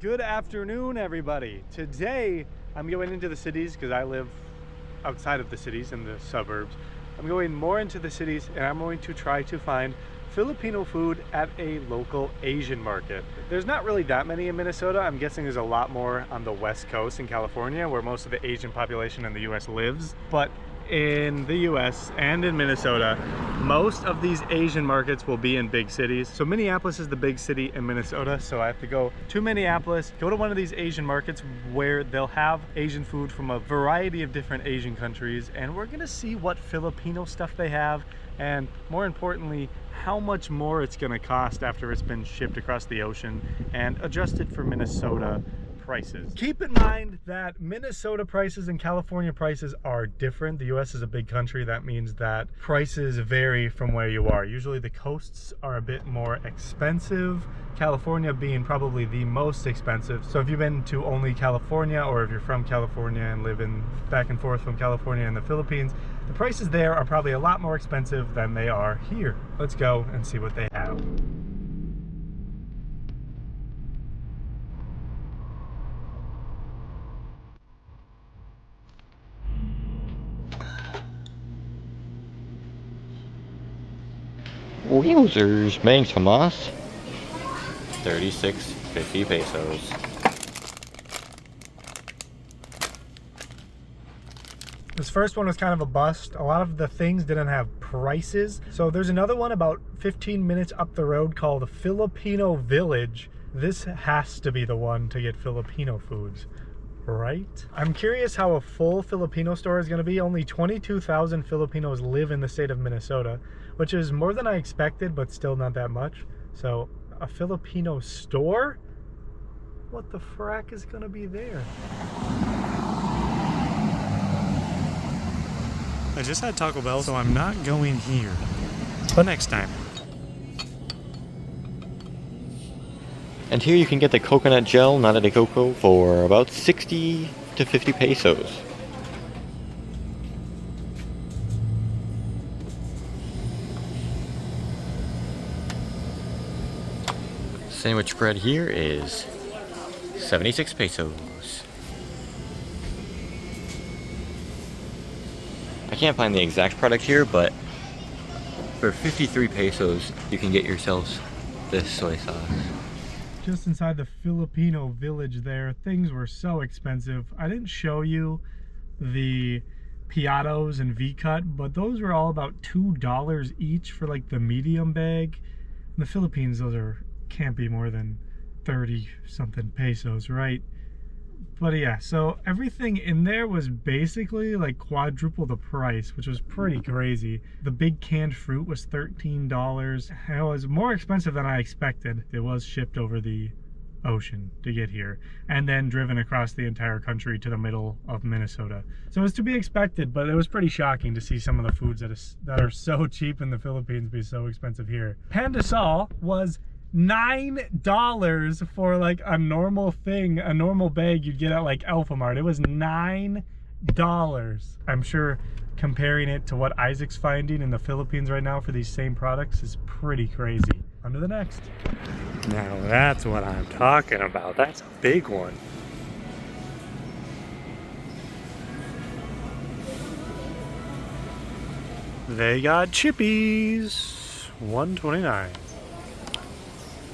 Good afternoon, everybody. Today I'm going into the cities because I live outside of the cities in the suburbs. I'm going more into the cities and I'm going to try to find Filipino food at a local Asian market. There's not really that many in Minnesota. I'm guessing there's a lot more on the West Coast in California where most of the Asian population in the US lives. But in the US and in Minnesota, most of these Asian markets will be in big cities. So Minneapolis is the big city in Minnesota, so I have to go to Minneapolis, go to one of these Asian markets where they'll have Asian food from a variety of different Asian countries, and we're gonna see what Filipino stuff they have, and more importantly, how much more it's gonna cost after it's been shipped across the ocean and adjusted for Minnesota prices. Keep in mind that Minnesota prices and California prices are different. The US is a big country. That means that prices vary from where you are. Usually the coasts are a bit more expensive, California being probably the most expensive. So if you've been to only California, or if you're from California and live in back and forth from California and the Philippines, the prices there are probably a lot more expensive than they are here. Let's go and see what they have. Wheelers, Mang Tomas, 36.50 pesos. This first one was kind of a bust. A lot of the things didn't have prices. So there's another one about 15 minutes up the road called Filipino Village. This has to be the one to get Filipino foods, right? I'm curious how a full Filipino store is going to be. Only 22,000 Filipinos live in the state of Minnesota, which is more than I expected, but still not that much. So a Filipino store? What the frack is going to be there? I just had Taco Bell, so I'm not going here. But next time. And here you can get the coconut gel, nata de coco, for about 60 to 50 pesos. Sandwich bread here is 76 pesos. I can't find the exact product here, but for 53 pesos you can get yourselves this soy sauce. Just inside the Filipino Village there, things were so expensive. I didn't show you the piatos and Vcut, but those were all about $2 each for like the medium bag. In the Philippines, those can't be more than 30 something pesos, right? But yeah, so everything in there was basically like quadruple the price, which was pretty crazy. The big canned fruit was $13. It was more expensive than I expected. It was shipped over the ocean to get here and then driven across the entire country to the middle of Minnesota. So it was to be expected, but it was pretty shocking to see some of the foods that are so cheap in the Philippines be so expensive here. Pandesal was $9 for like a normal thing, a normal bag you'd get at like Alphamart. It was $9. I'm sure comparing it to what Isaac's finding in the Philippines right now for these same products is pretty crazy. On to the next. Now that's what I'm talking about. That's a big one. They got chippies. $1.29.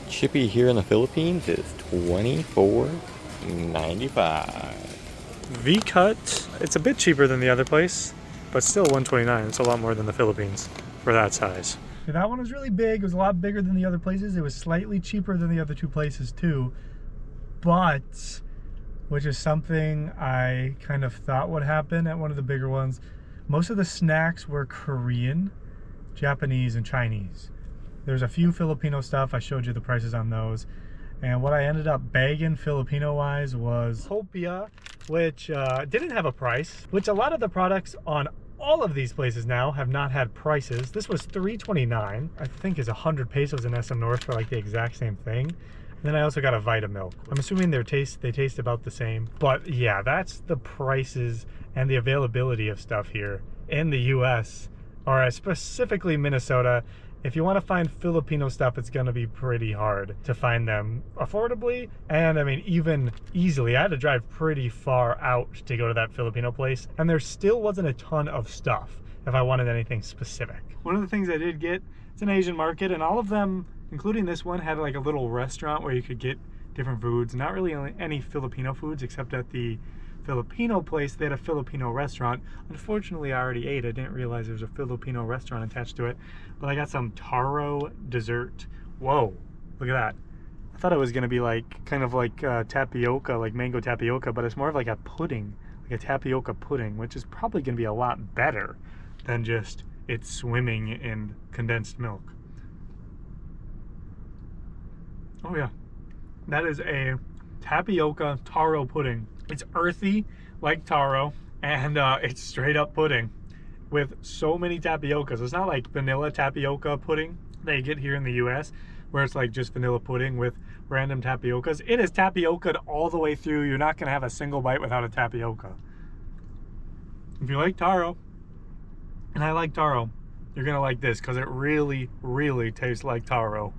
Chippy here in the Philippines is $24.95. Vcut, it's a bit cheaper than the other place, but still $1.29. It's a lot more than the Philippines for that size. Yeah, that one was really big. It was a lot bigger than the other places. It was slightly cheaper than the other two places too, but which is something I kind of thought would happen at one of the bigger ones. Most of the snacks were Korean, Japanese, and Chinese. There's a few Filipino stuff. I showed you the prices on those. And what I ended up bagging Filipino-wise was hopia, which didn't have a price, which a lot of the products on all of these places now have not had prices. This was $3.29. I think is 100 pesos in SM North for like the exact same thing. And then I also got a Vitamilk. I'm assuming they taste about the same. But yeah, that's the prices and the availability of stuff here in the US, or specifically Minnesota if you want to find Filipino stuff, it's going to be pretty hard to find them affordably. And I mean, even easily. I had to drive pretty far out to go to that Filipino place, and there still wasn't a ton of stuff if I wanted anything specific. One of the things I did get, it's an Asian market, and all of them, including this one, had like a little restaurant where you could get different foods. Not really any Filipino foods, except at the Filipino place they had a Filipino restaurant. Unfortunately, I already ate. I didn't realize there was a Filipino restaurant attached to it. But I got some taro dessert. Whoa, look at that. I thought it was gonna be like kind of like tapioca, like mango tapioca, but it's more of like a pudding, like a tapioca pudding, which is probably gonna be a lot better than just it swimming in condensed milk. Oh yeah, that is a tapioca taro pudding. It's earthy like taro, and it's straight up pudding with so many tapiocas. It's not like vanilla tapioca pudding that you get here in the US, where it's like just vanilla pudding with random tapiocas. It is tapioca all the way through. You're not gonna have a single bite without a tapioca. If you like taro, and I like taro, you're gonna like this because it really, really tastes like taro.